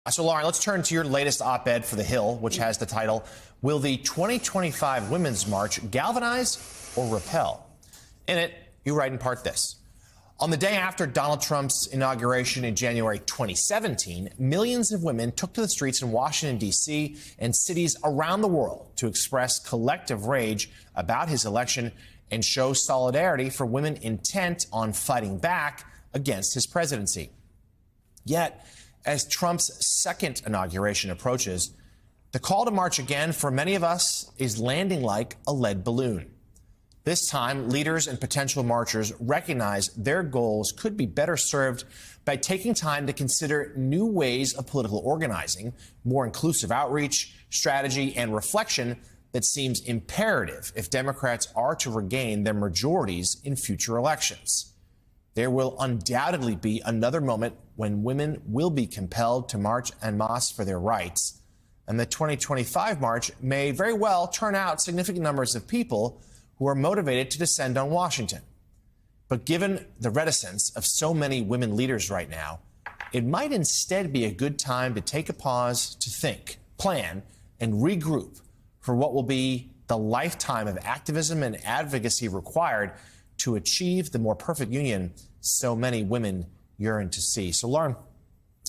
So, Lauren, let's turn to your latest op-ed for The Hill, which has the title, "Will the 2025 Women's March galvanize or repel?" In it, you write in part this: "On the day after Donald Trump's inauguration in January 2017, millions of women took to the streets in Washington, D.C. and cities around the world to express collective rage about his election and show solidarity for women intent on fighting back against his presidency. Yet, as Trump's second inauguration approaches, the call to march again for many of us is landing like a lead balloon. This time, leaders and potential marchers recognize their goals could be better served by taking time to consider new ways of political organizing, more inclusive outreach, strategy, and reflection that seems imperative if Democrats are to regain their majorities in future elections. There will undoubtedly be another moment when women will be compelled to march en masse for their rights, and the 2025 march may very well turn out significant numbers of people who are motivated to descend on Washington. But given the reticence of so many women leaders right now, it might instead be a good time to take a pause to think, plan, and regroup for what will be the lifetime of activism and advocacy required to achieve the more perfect union so many women yearn to see." So, Lauren,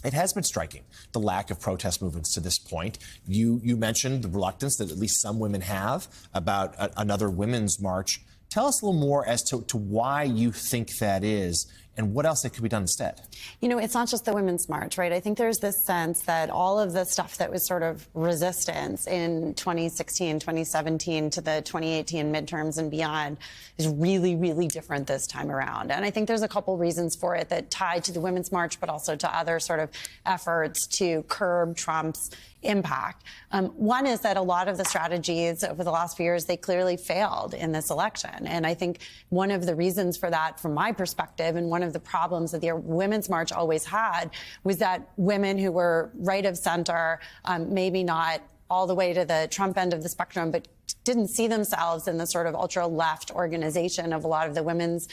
it has been striking, the lack of protest movements to this point. You mentioned the reluctance that at least some women have about another women's march. Tell us a little more as to why you think that is and what else that could be done instead. You know, it's not just the Women's March, right? I think there's this sense that all of the stuff that was sort of resistance in 2016, 2017 to the 2018 midterms and beyond is really, really different this time around. And I think there's a couple reasons for it that tie to the Women's March, but also to other sort of efforts to curb Trump's impact. One is that a lot of the strategies over the last few years, they clearly failed in this election. And I think one of the reasons for that, from my perspective, and one of the problems that the Women's March always had, was that women who were right of center, maybe not all the way to the Trump end of the spectrum, but didn't see themselves in the sort of ultra-left organization of a lot of the women's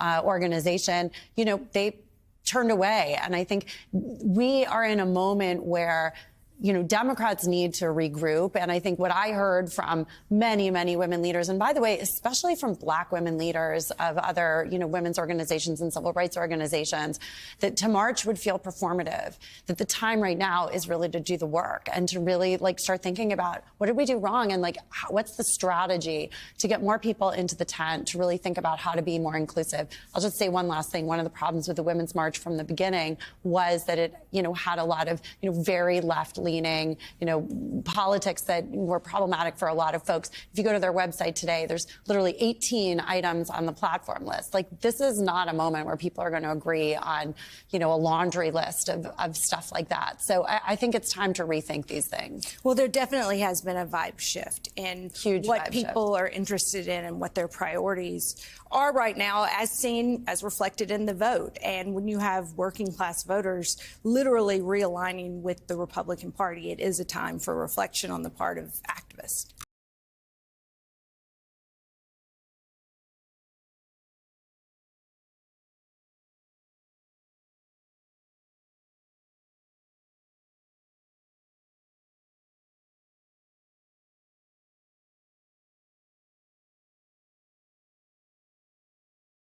organization, you know, they turned away. And I think we are in a moment where, you know, Democrats need to regroup. And I think what I heard from many, many women leaders, and by the way, especially from Black women leaders of other, you know, women's organizations and civil rights organizations, that to march would feel performative, that the time right now is really to do the work and to really like start thinking about what did we do wrong and like what's the strategy to get more people into the tent, to really think about how to be more inclusive. I'll just say one last thing. One of the problems with the Women's March from the beginning was that it, you know, had a lot of, you know, very left-leaning, you know, politics that were problematic for a lot of folks. If you go to their website today, there's literally 18 items on the platform list. Like, this is not a moment where people are going to agree on, you know, a laundry list of stuff like that. So I think it's time to rethink these things. Well, there definitely has been a vibe shift in what people are interested in and what their priorities are right now, as seen, as reflected in the vote. And when you have working class voters literally realigning with the Republican Party, it is a time for reflection on the part of activists.